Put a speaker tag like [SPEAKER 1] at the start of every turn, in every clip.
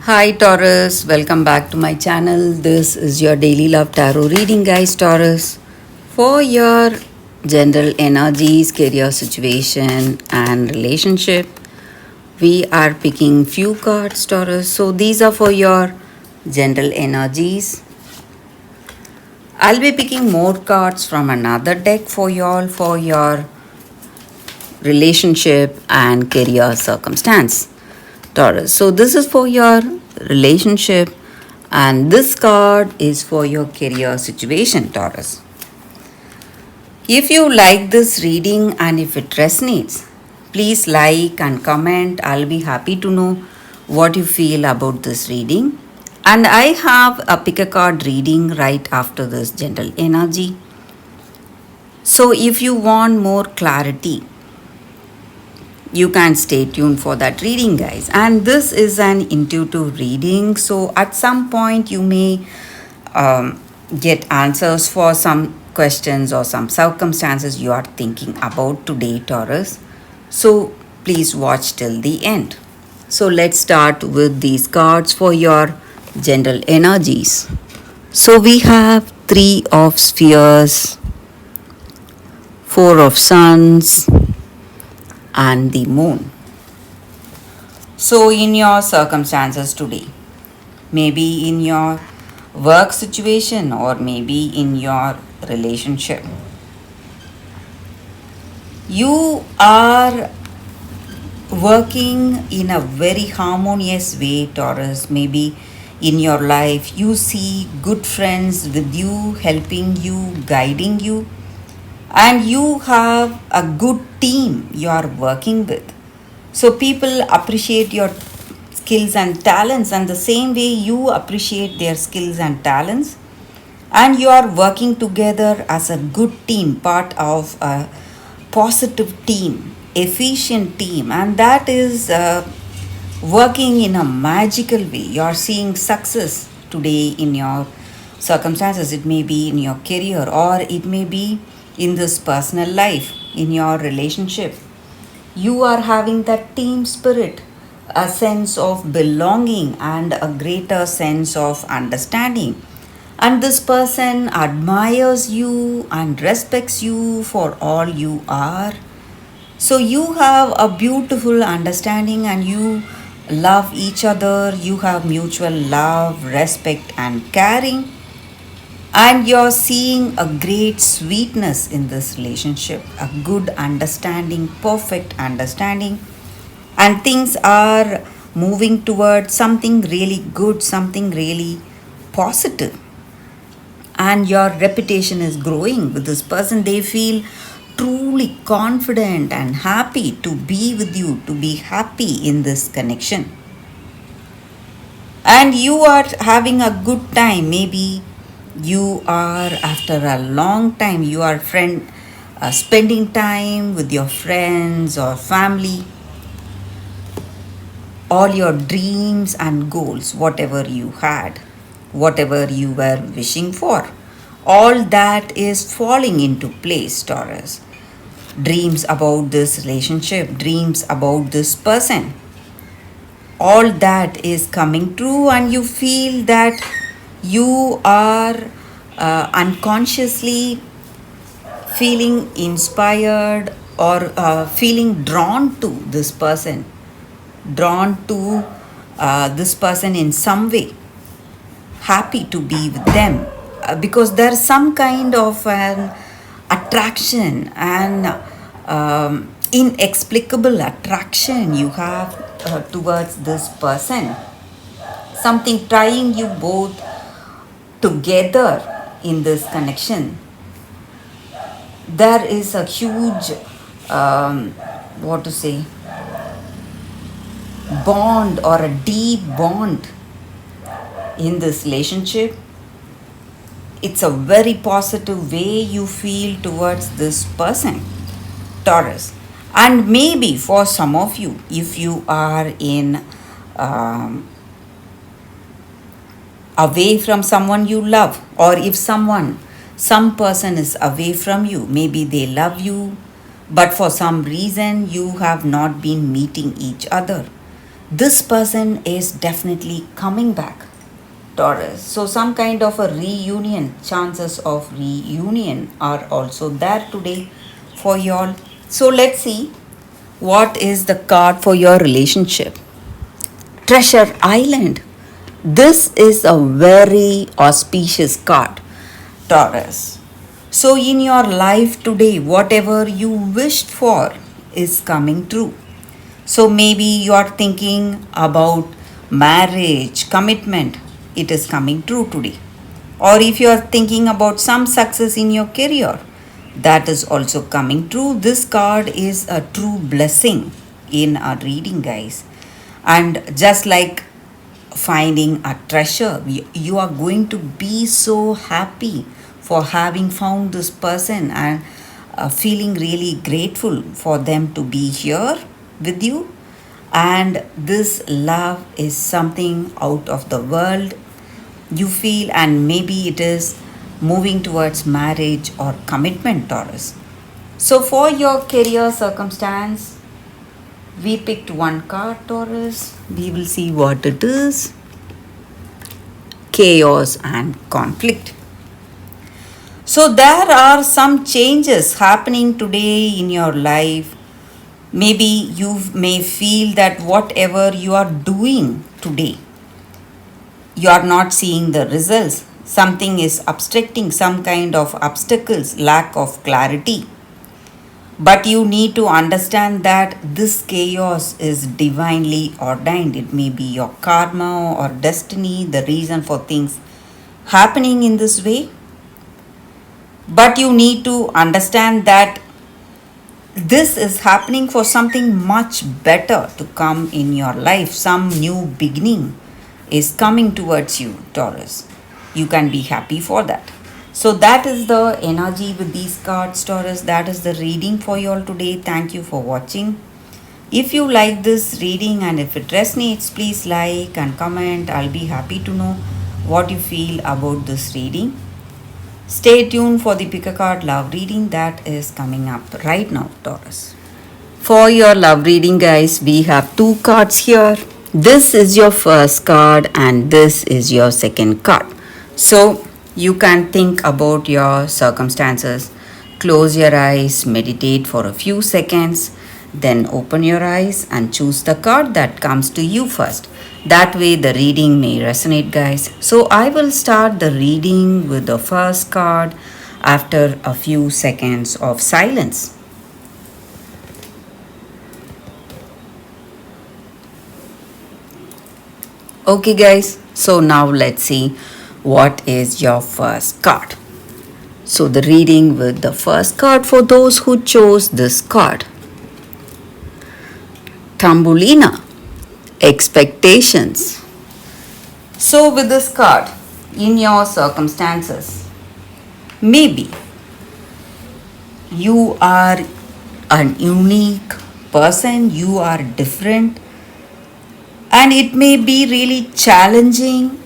[SPEAKER 1] Hi Taurus, welcome back to my channel. This is your daily love tarot reading, guys. Taurus, for your general energies, career situation, and relationship, we are picking few cards, Taurus. So these are for your general energies. I'll be picking more cards from another deck for y'all for your relationship and career circumstance. Taurus. So this is for your relationship and this card is for your career situation, Taurus. If you like this reading and if it resonates, please like and comment. I'll be happy to know what you feel about this reading. And I have a pick a card reading right after this general energy. So if you want more clarity, you can stay tuned for that reading, guys. And this is an intuitive reading, so at some point you may get answers for some questions or some circumstances you are thinking about today, Taurus. So please watch till the end. So let's start with these cards for your general energies. So we have Three of Spheres, Four of Suns, and the Moon. So, in your circumstances today, maybe in your work situation or maybe in your relationship, you are working in a very harmonious way, Taurus. Maybe in your life, you see good friends with you, helping you, guiding you, and you have a good team you are working with. So people appreciate your skills and talents, and the same way you appreciate their skills and talents, and you are working together as a good team, part of a positive team, efficient team, and that is working in a magical way. You are seeing success today in your circumstances. It may be in your career or it may be in this personal life, in your relationship. You are having that team spirit, a sense of belonging, and a greater sense of understanding. And this person admires you and respects you for all you are. So you have a beautiful understanding and you love each other. You have mutual love, respect, and caring, and you're seeing a great sweetness in this relationship, a good understanding, perfect understanding, and things are moving towards something really good, something really positive. And your reputation is growing with this person. They feel truly confident and happy to be with you, to be happy in this connection. And you are having a good time. Maybe you are, after a long time, you are spending time with your friends or family. All your dreams and goals, whatever you had, whatever you were wishing for, all that is falling into place, Taurus. Dreams about this relationship, dreams about this person, all that is coming true, and you feel that you are unconsciously feeling inspired or feeling drawn to this person, drawn to this person in some way, happy to be with them, because there's some kind of an attraction and inexplicable attraction you have towards this person, something tying you both together in this connection. There is a huge what to say, bond or a deep bond in this relationship. It's a very positive way you feel towards this person, Taurus. And maybe for some of you, if you are in away from someone you love, or if some person is away from you, maybe they love you, but for some reason you have not been meeting each other. this person is definitely coming back, Taurus. So some kind of a reunion, chances of reunion are also there today for y'all. So let's see what is the card for your relationship. Treasure Island. This is a very auspicious card, Taurus. So, in your life today, whatever you wished for is coming true. So, maybe you are thinking about marriage, commitment, it is coming true today. Or if you are thinking about some success in your career, that is also coming true. This card is a true blessing in our reading, guys. And just like finding a treasure, you are going to be so happy for having found this person and feeling really grateful for them to be here with you. And this love is something out of the world you feel, and maybe it is moving towards marriage or commitment, Taurus. So, for your career circumstance, we picked one card, Taurus. We will see what it is. Chaos and conflict. So, there are some changes happening today in your life. Maybe you may feel that whatever you are doing today, you are not seeing the results. Something is obstructing, some kind of obstacles, lack of clarity. But you need to understand that this chaos is divinely ordained. It may be your karma or destiny, the reason for things happening in this way. But you need to understand that this is happening for something much better to come in your life. Some new beginning is coming towards you, Taurus. You can be happy for that. So that is the energy with these cards, Taurus. That is the reading for you all today. Thank you for watching. If you like this reading and if it resonates, please like and comment. I'll be happy to know what you feel about this reading. Stay tuned for the pick a card love reading that is coming up right now, Taurus. For your love reading, guys, we have two cards here. This is your first card and this is your second card. So you can think about your circumstances. Close your eyes, meditate for a few seconds, then open your eyes and choose the card that comes to you first. That way the reading may resonate, guys. So I will start the reading with the first card after a few seconds of silence. Okay, guys, so now let's see what is your first card. So the reading with the first card for those who chose this card. Tambulina, expectations. So with this card, in your circumstances, maybe you are an unique person, you are different, and it may be really challenging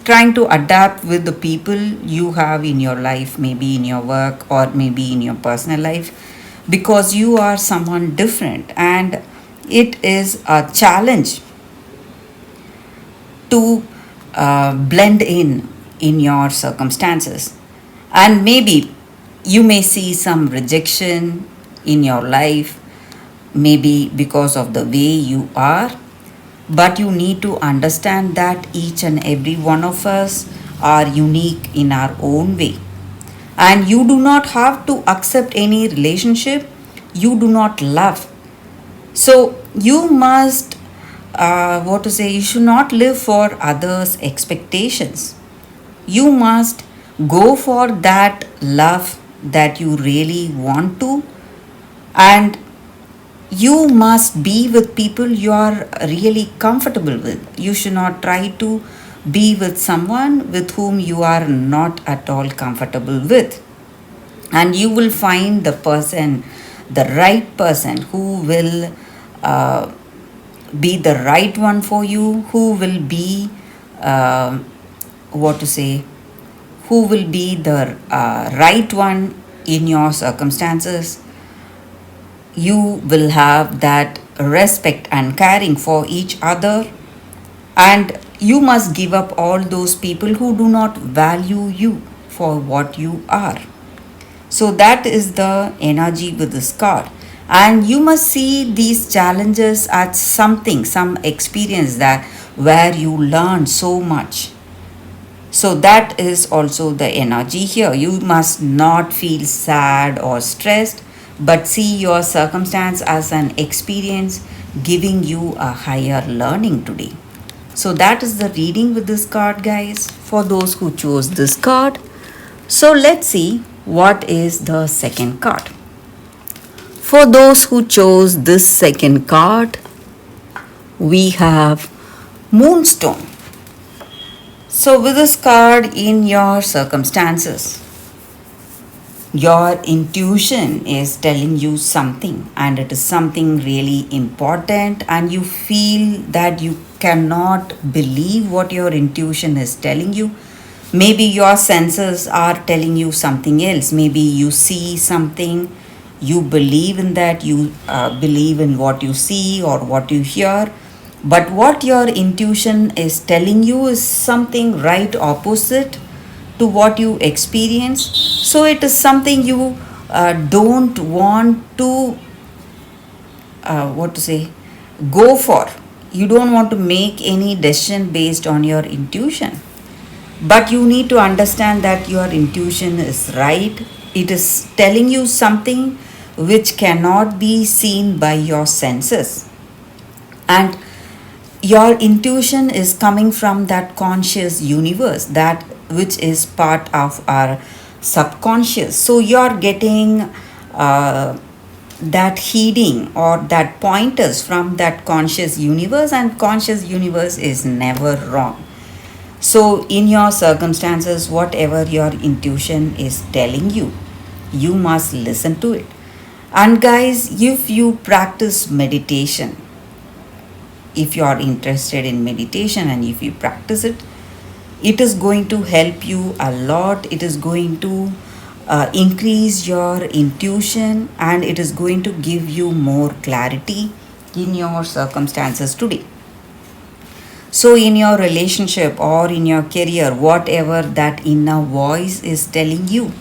[SPEAKER 1] trying to adapt with the people you have in your life, maybe in your work or maybe in your personal life, because you are someone different, and it is a challenge to blend in your circumstances. And maybe you may see some rejection in your life, maybe because of the way you are, but you need to understand that each and every one of us are unique in our own way, and you do not have to accept any relationship you do not love. So you must you should not live for others expectations. You must go for that love that you really want to, and you must be with people you are really comfortable with. You should not try to be with someone with whom you are not at all comfortable with. And you will find the right person who will be the right one for you, who will be, uh, what to say, who will be the right one in your circumstances. You will have that respect and caring for each other, and you must give up all those people who do not value you for what you are. So that is the energy with this card. And you must see these challenges as something, some experience that where you learn so much. So that is also the energy here. You must not feel sad or stressed, but see your circumstance as an experience giving you a higher learning today. So that is the reading with this card, guys, for those who chose this card. So let's see what is the second card. For those who chose this second card, we have Moonstone. So, with this card in your circumstances, your intuition is telling you something, and it is something really important, and you feel that you cannot believe what your intuition is telling you. Maybe your senses are telling you something else. Maybe you see something, you believe in that, you believe in what you see or what you hear, but what your intuition is telling you is something right opposite to what you experience. So it is something you don't want to what to say go for. You don't want to make any decision based on your intuition, but you need to understand that your intuition is right. It is telling you something which cannot be seen by your senses, and your intuition is coming from that conscious universe, that which is part of our subconscious. So you're getting that heeding or that pointers from that conscious universe, and conscious universe is never wrong. So in your circumstances, whatever your intuition is telling you, you must listen to it. And guys, if you practice meditation, if you are interested in meditation and if you practice it, it is going to help you a lot. It is going to increase your intuition, and it is going to give you more clarity in your circumstances today. So in your relationship or in your career, whatever that inner voice is telling you,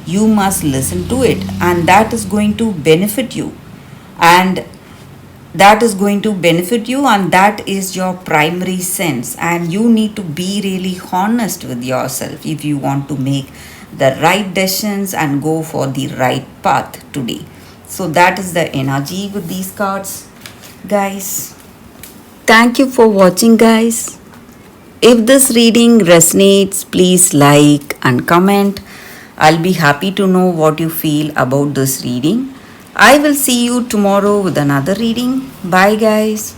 [SPEAKER 1] you must listen to it, and that is going to benefit you. And that is going to benefit you, and that is your primary sense, and you need to be really honest with yourself if you want to make the right decisions and go for the right path today. So that is the energy with these cards, guys. Thank you for watching, guys. If this reading resonates, please like and comment. I'll be happy to know what you feel about this reading. I will see you tomorrow with another reading. Bye, guys.